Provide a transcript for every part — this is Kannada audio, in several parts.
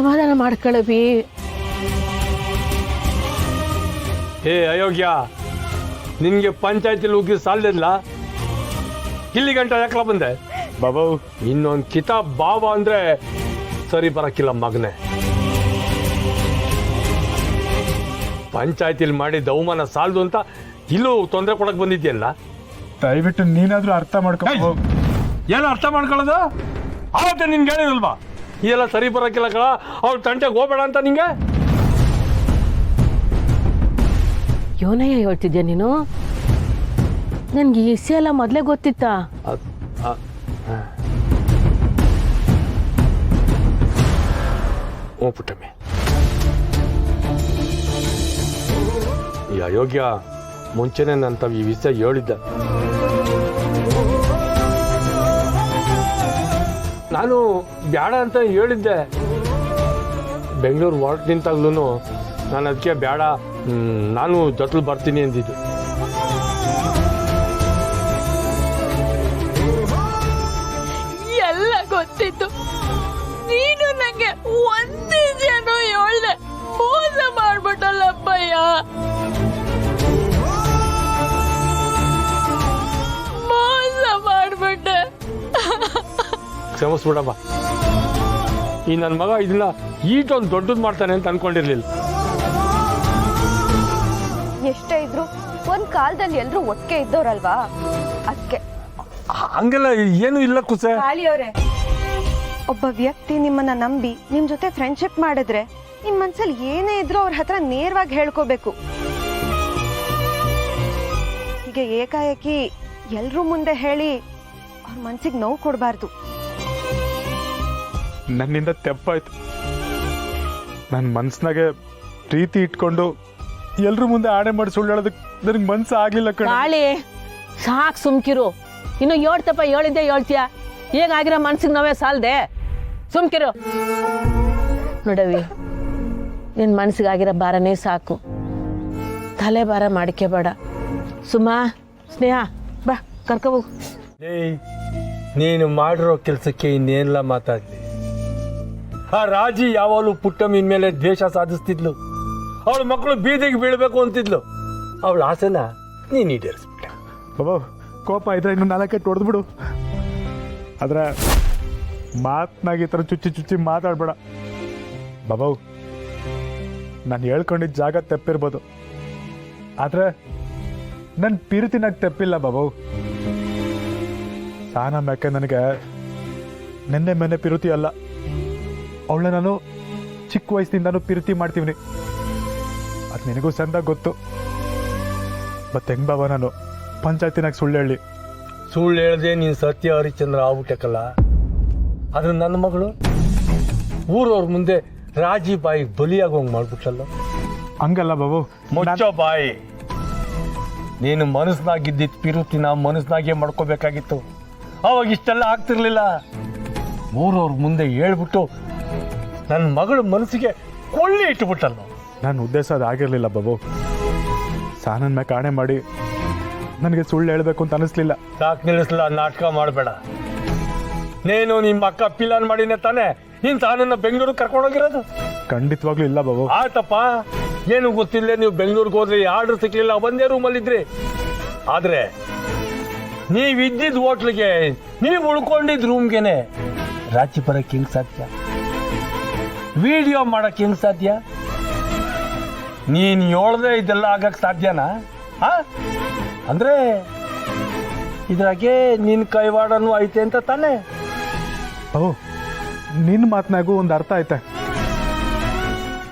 ಸಮಾಧಾನ ಮಾಡ್ಕೊಳ್ಳವಿ. ಹೇ ಅಯೋಗ್ಯ, ನಿನ್ಗೆ ಪಂಚಾಯತಿಲಿ ಉಗ್ಗಿ ಸಾಲದಿಲ್ಲ, ಇಲ್ಲಿ ಗಂಟ ಯಾಕಲ ಬಂದೆ? ಬಾಬು ಇನ್ನೊಂದು ಕಿತಾಬ್ ಬಾಬಾ ಅಂದ್ರೆ ಸರಿ ಬರಕ್ಕಿಲ್ಲ ಮಗನೆ. ಪಂಚಾಯತಿಲಿ ಮಾಡಿದ ಅವಮಾನ ಸಾಲದು ಅಂತ ಇಲ್ಲೂ ತೊಂದರೆ ಕೊಡಕ್ ಬಂದಿದ್ಯಲ್ಲ. ದಯವಿಟ್ಟು ನೀನಾದ್ರೂ ಅರ್ಥ ಮಾಡ್ಕೊ. ಏನು ಅರ್ಥ ಮಾಡ್ಕೊಳ್ಳೋದು? ಆವತ್ತೆ ನಿನ್ಗೆ ಹೇಳಿರಲ್ವಾ ಇದೆಲ್ಲ ಸರಿ ಬರಕ್ಕಿಲ್ಲ ಕಳ, ಅವ್ಳು ತಂಟೆಗೆ ಹೋಗ್ಬೇಡ ಅಂತ ನಿಂಗೆ. ಯೋನಯ್ಯ ಹೇಳ್ತಿದ್ಯಾ ನೀನು? ನನ್ಗೆ ಈ ವಿಷಯ ಎಲ್ಲ ಮೊದಲೇ ಗೊತ್ತಿತ್ತಾ? ಓ ಪುಟ್ಟಮ್ಮಿ, ಈ ಅಯೋಗ್ಯ ಮುಂಚೆನೆ ನಂತ ಈ ವಿಷಯ ಹೇಳಿದ್ದ. ನಾನು ಬೇಡ ಅಂತ ಹೇಳಿದ್ದೆ. ಬೆಂಗಳೂರು ಹೊರಟು ನಿಂತಾಗ್ಲೂ ನಾನು ಅದಕ್ಕೆ ಬೇಡ, ನಾನು ಜೊತೆಲಿ ಬರ್ತೀನಿ ಅಂದಿದ್ದು. ಎಲ್ಲ ಗೊತ್ತಿತ್ತು, ನೀನು ನಂಗೆ ಒಂದೇ ಜನ ಹೇಳ್ದೆ, ಮೋಸ ಮಾಡ್ಬಿಟ್ಟಲ್ಲಪ್ಪಯ್ಯ. ಮೋಸ ಮಾಡ್ಬಿಟ್ಟೆ. ಕ್ಷಮಿಸ್ಬಿಡಪ್ಪ. ಈ ನನ್ನ ಮಗ ಇದನ್ನ ಈಟೊಂದು ದೊಡ್ಡದು ಮಾಡ್ತಾನೆ ಅಂತ ಅನ್ಕೊಂಡಿರ್ಲಿಲ್ಲ. ಎಷ್ಟೇ ಇದ್ರು ಒಂದ್ ಕಾಲದಲ್ಲಿ ಎಲ್ರು ಒಟ್ಟಿಗೆ ಇದ್ದವ್ರಲ್ವಾ, ಅದಕ್ಕೆ. ಹಂಗೆಲ್ಲ ಏನು ಇಲ್ಲ ಕುಸೆ. ಒಬ್ಬ ವ್ಯಕ್ತಿ ನಿಮ್ಮನ್ನ ನಂಬಿ ನಿಮ್ ಜೊತೆ ಫ್ರೆಂಡ್ಶಿಪ್ ಮಾಡಿದ್ರೆ ನಿಮ್ ಮನ್ಸಲ್ಲಿ ಏನೇ ಇದ್ರು ಅವ್ರ ಹತ್ರ ನೇರವಾಗಿ ಹೇಳ್ಕೋಬೇಕು. ಹೀಗೆ ಏಕಾಏಕಿ ಎಲ್ರೂ ಮುಂದೆ ಹೇಳಿ ಅವ್ರ ಮನ್ಸಿಗೆ ನೋವು ಕೊಡಬಾರ್ದು. ನನ್ನಿಂದ ತೆಪ್ಪಾಯ್ತು. ನನ್ನ ಮನ್ಸ್ನಾಗೆ ಪ್ರೀತಿ ಇಟ್ಕೊಂಡು ಎಲ್ರ ಮುಂದೆ ಆಣೆ ಮಾಡಿ ಸುಳ್ಳು ಹೇಳೋದಕ್ಕೆ ನನಗೆ ಮನ್ಸು ಆಗ್ಲಿಲ್ಲ ಕಣ. ಕಾಳಿ ಸಾಕು, ಸುಮ್ಕಿರು. ಇನ್ನು ಹೇಳ್ತಪ್ಪ, ಹೇಳಿದ್ದೆ ಹೇಳ್ತೀಯ. ಹೇಗಾಗಿರೋ ಮನ್ಸಿಗೆ ನೋವೇ ಸಾಲದೆ, ಸುಮ್ಕಿರು. ನೋಡವಿ, ನಿನ್ನ ಮನ್ಸಿಗಾಗಿರೋ ಭಾರನೇ ಸಾಕು, ತಲೆ ಭಾರ ಮಾಡ್ಕೋಬೇಡ. ಸುಮಾ, ಸ್ನೇಹ, ಬಾ ಕರ್ಕೊ ಹೋಗು. ಏಯ್, ನೀನು ಮಾಡಿರೋ ಕೆಲಸಕ್ಕೆ ಇನ್ನೇನೆಲ್ಲ ಮಾತಾಡ್ಲಿ. ಆ ರಾಜಿ ಯಾವಾಗಲೂ ಪುಟ್ಟಮ್ಮಿನ ಮೇಲೆ ದ್ವೇಷ ಸಾಧಿಸ್ತಿದ್ಲು. ಅವಳ ಮಕ್ಕಳು ಬೀದಿಗೆ ಬೀಳಬೇಕು ಅಂತಿದ್ಲು. ಅವಳ ಆಸೆನ ನೀನು ಈಡೇರಿಸ್ಬಿಟ್ಟೆ. ಬಾಬು ಕೋಪ ಇದ್ರೆ ಇನ್ನು 4 ಹೊಡೆದ್ಬಿಡು. ಆದ್ರೆ ಮಾತನಾಗಿ ಈ ಥರ ಚುಚ್ಚಿ ಮಾತಾಡ್ಬೇಡ ಬಾಬು. ನಾನು ಹೇಳ್ಕೊಂಡಿದ್ದ ಜಾಗ ತೆಪ್ಪಿರ್ಬೋದು, ಆದ್ರೆ ನನ್ನ ಪ್ರೀತಿನಾಗ ತೆಪ್ಪಿಲ್ಲ ಬಾಬು. ಸಾನ ಮ್ಯಾಕೆ ನನಗೆ ನೆನ್ನೆ ಮೊನ್ನೆ ಪಿರುತಿ ಅಲ್ಲ, ಅವಳ ನಾನು ಚಿಕ್ಕ ವಯಸ್ಸಿನಿಂದಾನು ಪ್ರೀತಿ ಮಾಡ್ತೀವಿ. ಅದು ನಿನಗೂ ಚಂದ ಗೊತ್ತು. ಮತ್ತೆ ಹೆಂಗ್ ಬಾಬಾ ನಾನು ಪಂಚಾಯತಿನಾಗ ಸುಳ್ಳು ಹೇಳಿ ಸುಳ್ಳು ಹೇಳ್ದೆ ನೀನು ಸತ್ಯ ಹರಿಶ್ಚಂದ್ರ ಆಗ್ಬಿಟ್ಟಕ್ಕಲ್ಲ. ಆದ್ರೆ ನನ್ನ ಮಗಳು ಊರವ್ರ ಮುಂದೆ ರಾಜಿ ಬಾಯಿಗೆ ಬಲಿಯಾಗೋಂಗ್ ಮಾಡ್ಬಿಟ್ಟಲ್ಲ. ಹಂಗಲ್ಲ ಬಾಬು. ಮುಚ್ಚೋ ಬಾಯಿ. ನೀನು ಮನಸ್ನಾಗಿದ್ದಿದ್ದು ಪಿರುತಿನ ಮನಸ್ನಾಗೆ ಮಾಡ್ಕೋಬೇಕಾಗಿತ್ತು. ಅವಾಗ ಇಷ್ಟೆಲ್ಲ ಆಗ್ತಿರ್ಲಿಲ್ಲ. ಊರವ್ರ ಮುಂದೆ ಹೇಳ್ಬಿಟ್ಟು ನನ್ನ ಮಗಳ ಮನಸ್ಸಿಗೆ ಕೊಳ್ಳಿ ಇಟ್ಬಿಟ್ಟಲ್ಲ. ನನ್ನ ಉದ್ದೇಶ ಅದಾಗಿರ್ಲಿಲ್ಲ ಬಾಬು. ಸಾನನ್ ಮ್ಯಾಕೆ ಆಣೆ ಮಾಡಿ ನನಗೆ ಸುಳ್ಳು ಹೇಳಬೇಕು ಅಂತ ಅನಿಸ್ಲಿಲ್ಲ. ಸಾಕು ನಿಲ್ಲಿಸ್ಲ, ನಾಟಕ ಮಾಡಬೇಡ. ನೀನು ನಿಮ್ಮ ಅಕ್ಕ ಪಿಲಾನ್ ಮಾಡಿನೇ ತಾನೆ ನೀನು ಸಾನನ್ನ ಬೆಂಗಳೂರಿಗೆ ಕರ್ಕೊಂಡೋಗಿರೋದು? ಖಂಡಿತವಾಗ್ಲೂ ಇಲ್ಲ ಬಾಬು. ಆಯ್ತಪ್ಪ, ಏನು ಗೊತ್ತಿಲ್ಲ, ನೀವು ಬೆಂಗಳೂರಿಗೆ ಹೋದ್ರಿ, ಆರ್ಡರ್ ಸಿಕ್ಲಿಲ್ಲ, ಒಂದೇ ರೂಮಲ್ಲಿದ್ರಿ. ಆದ್ರೆ ನೀವಿದ್ದಿದ್ದು ಹೋಟ್ಲಿಗೆ, ನೀವು ಉಳ್ಕೊಂಡಿದ್ದ ರೂಮ್ಗೆನೆ ರಾಜಿ ಬರಕ್ಕೆ ಹೆಂಗ್ ಸಾಧ್ಯ? ವಿಡಿಯೋ ಮಾಡಕ್ಕೆ ಹೆಂಗ್ ಸಾಧ್ಯ? ನೀನು ಹೇಳ್ದೆ ಇದೆಲ್ಲ ಆಗಕ್ಕೆ ಸಾಧ್ಯನಾ? ಅಂದ್ರೆ ಇದ್ರಾಗೆ ನಿನ್ನ ಕೈವಾಡನೂ ಐತೆ ಅಂತ ತಾನೆ? ಬಾಬು, ನಿನ್ನ ಮಾತನಾಗೂ ಒಂದು ಅರ್ಥ ಐತೆ.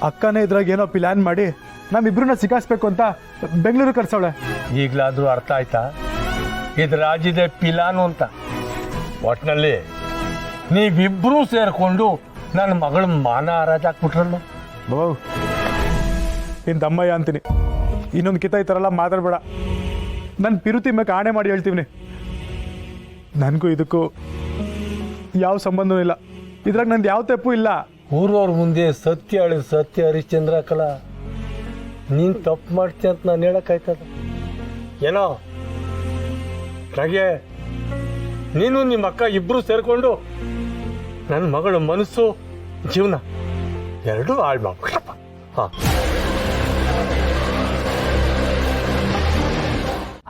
ಅಕ್ಕನೇ ಇದ್ರಾಗ ಏನೋ ಪ್ಲಾನ್ ಮಾಡಿ ನಮ್ಮಿಬ್ರನ್ನ ಸಿಕ್ಕಾಸ್ಬೇಕು ಅಂತ ಬೆಂಗಳೂರು ಕರ್ಸವಳೆ. ಈಗಲಾದ್ರೂ ಅರ್ಥ ಆಯ್ತಾ ಇದು ರಾಜಿದೆ ಪಿಲಾನು ಅಂತ? ಒಟ್ಟಿನಲ್ಲಿ ನೀವಿಬ್ರೂ ಸೇರ್ಕೊಂಡು ನನ್ನ ಮಗಳ ಮಾನ ಹರಾಜಾಕ್ಬಿಟ್ರಲ್ಲ. ಬಾಬು, ನಿನ್ನ ತಮ್ಮಯ್ಯ ಅಂತೀನಿ. ಇನ್ನೊಂದು ಕಿತ ಈ ಥರ ಎಲ್ಲ ಮಾತಾಡ್ಬೇಡ. ನನ್ನ ಪಿರುತಿ ಮ್ಯಾಕೆ ಆಣೆ ಮಾಡಿ ಹೇಳ್ತೀವಿ. ನನಗೂ ಇದಕ್ಕೂ ಯಾವ ಸಂಬಂಧವೂ ಇಲ್ಲ. ಇದ್ರಾಗ ನಂದು ಯಾವ ತಪ್ಪು ಇಲ್ಲ. ಊರವ್ರ ಮುಂದೆ ಸತ್ಯ ಹೇಳಿ ಸತ್ಯ ಹರಿಶ್ಚಂದ್ರ ಕಲ ನೀನು ತಪ್ಪು ಮಾಡ್ತೀಯ ಅಂತ ನಾನು ಹೇಳಕ್ಕಾಯ್ತದ? ಏನೋ ಹಾಗೆ ನೀನು ನಿಮ್ಮ ಅಕ್ಕ ಇಬ್ರು ಸೇರ್ಕೊಂಡು ನನ್ನ ಮಗಳ ಮನಸ್ಸು ಜೀವನ ಎರಡೂ ಹಾಳು ಮಾಡ್ಬಿಡಪ್ಪ. ಹಾಂ,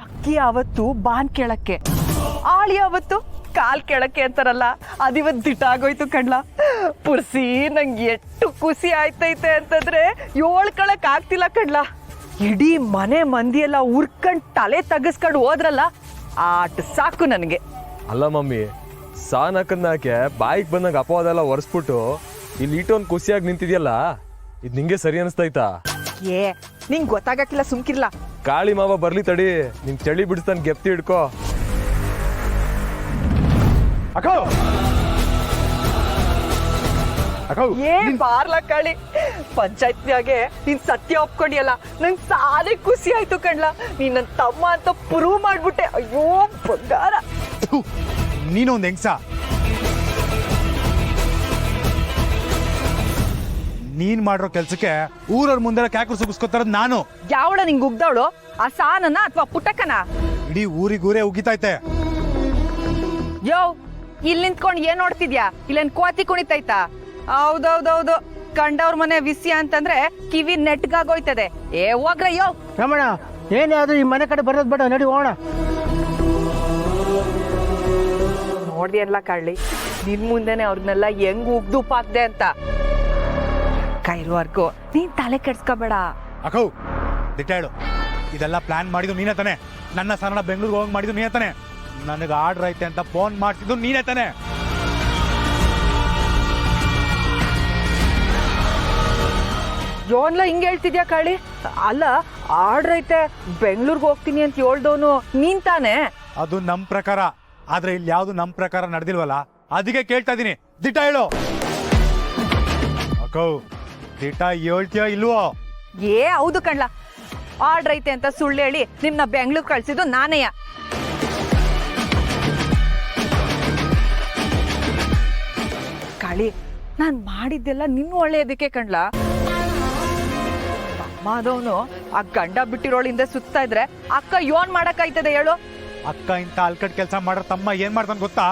ಅಕ್ಕಿ ಅವತ್ತು ಬಾನ್ ಕೇಳಕ್ಕೆ, ಆಳಿ ಅವತ್ತು ಕಾಲ್ ಕೇಳಕ್ಕೆ ಅಂತಾರಲ್ಲ, ಅದಿವತ್ ದಿಟ್ಟಾಗೋಯ್ತು ಕಣ್ಲ. ಪುರ್ಸಿ ನಂಗೆ ಎಷ್ಟು ಖುಷಿ ಆಯ್ತೈತೆ ಅಂತಂದ್ರೆ ಹೇಳ್ಕೊಳಕ್ ಆಗ್ತಿಲ್ಲ ಕಣ್ಲ. ಇಡೀ ಮನೆ ಮಂದಿ ಎಲ್ಲ ಉರ್ಕಂಡ್ ತಲೆ ತಗಸ್ಕೊಂಡು ಹೋದ್ರಲ್ಲ, ಆಟ ಸಾಕು ನನಗೆ. ಅಲ್ಲ ಮಮ್ಮಿ, ಸಾನಕ್ಕನ್ನಾಕೆ ಬಾಯಿಗೆ ಬಂದಾಗ ಅಪವಾದೆಲ್ಲ ಒರೆಸ್ಬಿಟ್ಟು ಇಲ್ಲಿ ಇಟ್ಟೊಂದು ಖುಷಿಯಾಗಿ ನಿಂತಿದ್ಯಲ್ಲ, ಇದು ನಿಂಗೆ ಸರಿ ಅನಿಸ್ತೈತಾ? ಏ ನಿಂಗೆ ಗೊತ್ತಾಗಕ್ಕಿಲ್ಲ, ಸುಮ್ಕಿರ್ಲ. ಕಾಳಿ ಮಾವ ಬರ್ಲಿ ತಡಿ, ನಿಂಗೆ ಚಳಿ ಬಿಡಿಸ್ತಾನೆ, ಗೆಪ್ತಿ ಹಿಡ್ಕೋ. ಅಕ್ಕೋ ಅಕ್ಕೋ, ಏ ಬಾರ್ಲ ಕಾಳಿ, ಪಂಚಾಯತ್ನಾಗೆ ನೀನ್ ಸತ್ಯ ಒಪ್ಕೊಂಡಿಯಲ್ಲ, ನಂಗೆ ಸಾರಿ ಖುಷಿ ಆಯ್ತು ಕಣ್ಲ. ನೀನ್ ನನ್ ತಮ್ಮ ಅಂತ ಪ್ರೂವ್ ಮಾಡ್ಬಿಟ್ಟೆ. ಅಯ್ಯೋ ಬಂಗಾರ. ನೀನೊಂದು ಹೆಂಗ್ಸ. ನೀನ್ ಮಾಡಿರೋ ಕೆಲ್ಸಕ್ಕೆ ಊರವ್ರ ಮುಂದೆ ಕ್ಯಾಕ್ರು ಸುಗಿಸ್ಕೊತಾರದ್ ನಾನು. ಯಾವಳ ನಿಂಗ್ ಉಗ್ದವಳು? ಆ ಸಾನನ ಅಥವಾ ಪುಟ್ಟಕ್ಕನ? ಇಡೀ ಊರಿಗೂರೇ ಉಗಿತೈತೆ. ಯೋ, ಇಲ್ಲಿ ನಿಂತ್ಕೊಂಡು ಏನ್ ನೋಡ್ತಿದ್ಯಾ? ಇಲ್ಲೇನ್ ಕೋತಿ ಕುಣಿತೈತಾ? ಹೌದೌದೌದು, ಕಂಡವ್ರ ಮನೆ ವಿಷಯ ಅಂತಂದ್ರೆ ಕಿವಿ ನೆಟ್ಗಾಗೋಯ್ತದೆ. ಏ ಹೋಗ್ರ ಯೋ. ರಮಣ, ಏನೇ ಆದ್ರೂ ಈ ಮನೆ ಕಡೆ ಬರೋದ್ ಬೇಡ, ನಡಿ ಹೋಗೋಣ. ನೋಡ್ದಿಯಲ್ಲ ಕಳ್ಳಿ, ನಿನ್ ಮುಂದೆನೆ ಅವ್ರನ್ನೆಲ್ಲ ಹೆಂಗ್ ಉಗ್ದು ಪಾಕ್ದೆ ಅಂತ. ಕೈರುವರ್ಗು ನೀನ್ ತಲೆ ಕೆಡ್ಸ್ಕೋಬೇಡ. ಅಕ್ಕೋ ದಿಟ್ಟ ಹೇಳು, ಇದೆಲ್ಲ ಪ್ಲಾನ್ ಮಾಡಿದ್ದು ನೀನೇ ತಾನೆ? ನನ್ನ ಸರಣ ಬೆಂಗಳೂರಿಗೆ ಹೋಗಿ ಮಾಡಿದ್ದು ನೀನೇ ತಾನೆ? ನನಗೆ ಆರ್ಡರ್ ಐತೆ ಅಂತ ಫೋನ್ ಮಾಡ್ತಿದ್ದು ನೀನೇ ತಾನೆ? ಯೋನ್ಲ ಹಿಂಗ್ ಹೇಳ್ತಿದ್ಯಾ ಕಾಳಿ? ಅಲ್ಲ, ಆರ್ಡ್ರ್ ಐತೆ ಬೆಂಗಳೂರಿಗೆ ಹೋಗ್ತೀನಿ ಅಂತ ಹೇಳ್ದವನು ನೀನ್ ತಾನೆ? ಅದು ನಮ್ ಪ್ರಕಾರ, ಆದ್ರೆ ಇಲ್ಲಿ ಯಾವ್ದು ನಮ್ ಪ್ರಕಾರ ನಡೆದಿಲ್ವಲ್ಲ, ಅದಕ್ಕೆ ಕೇಳ್ತಾ ಇದೀನಿ. ದಿಟ್ಟ ಹೇಳು ಅಕ್ಕೋ, ದಿಟ್ಟ ಹೇಳ್ತೀಯ ಇಲ್ವೋ? ಏ ಹೌದು ಕಣ್ಲ, ಆರ್ಡ್ರ್ ಐತೆ ಅಂತ ಸುಳ್ಳು ಹೇಳಿ ನಿಮ್ನ ಬೆಂಗಳೂರು ಕಳ್ಸಿದ್ದು ನಾನೇಯ. ಕಾಳಿ, ನಾನ್ ಮಾಡಿದ್ದೆಲ್ಲ ನಿನ್ ಒಳ್ಳೆಯದಕ್ಕೆ ಕಣ್ಲ. ಅಮ್ಮದವನು ಆ ಗಂಡ ಬಿಟ್ಟಿರೋಳಿಂದ ಸುತ್ತಾ ಇದ್ರೆ ಅಕ್ಕ ಯೋನ್ ಮಾಡಕ್ಕಾಯ್ತದೆ ಹೇಳು? ಅಕ್ಕ ಇಂತ ಅಲ್ಕಟ್ ಕೆಲಸ ಮಾಡೋ ತಮ್ಮ ಏನ್ ಮಾಡ್ತಾನೆ ಗೊತ್ತಾ?